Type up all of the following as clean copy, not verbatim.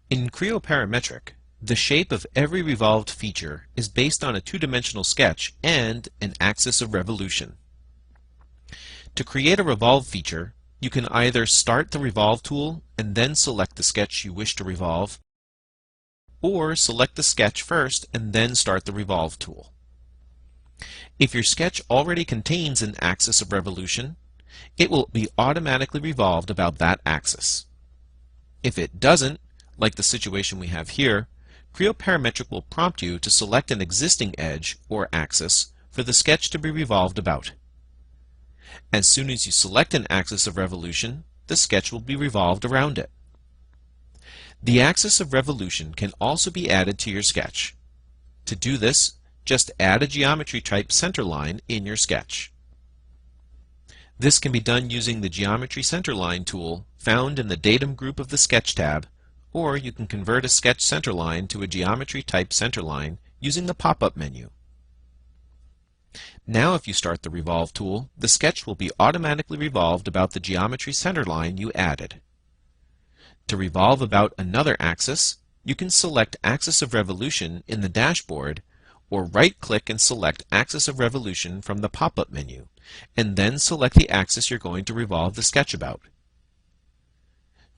In Creo Parametric, the shape of every revolved feature is based on a two-dimensional sketch and an axis of revolution. To create a revolve feature, you can either start the Revolve tool and then select the sketch you wish to revolve, or select the sketch first and then start the Revolve tool. If your sketch already contains an axis of revolution, it will be automatically revolved about that axis. If it doesn't, like the situation we have here, Creo Parametric will prompt you to select an existing edge or axis for the sketch to be revolved about. As soon as you select an axis of revolution, the sketch will be revolved around it. The axis of revolution can also be added to your sketch. To do this, just add a geometry type centerline in your sketch. This can be done using the Geometry Centerline tool found in the Datum group of the Sketch tab, or you can convert a sketch centerline to a geometry type centerline using the pop-up menu. Now if you start the Revolve tool, the sketch will be automatically revolved about the geometry centerline you added. To revolve about another axis, you can select Axis of Revolution in the dashboard, or right-click and select Axis of Revolution from the pop-up menu, and then select the axis you're going to revolve the sketch about.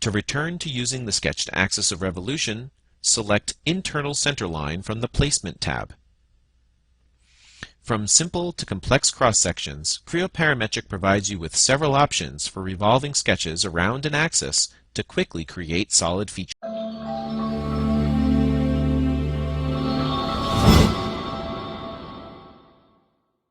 To return to using the sketched axis of revolution, select Internal Centerline from the Placement tab. From simple to complex cross-sections, Creo Parametric provides you with several options for revolving sketches around an axis to quickly create solid features.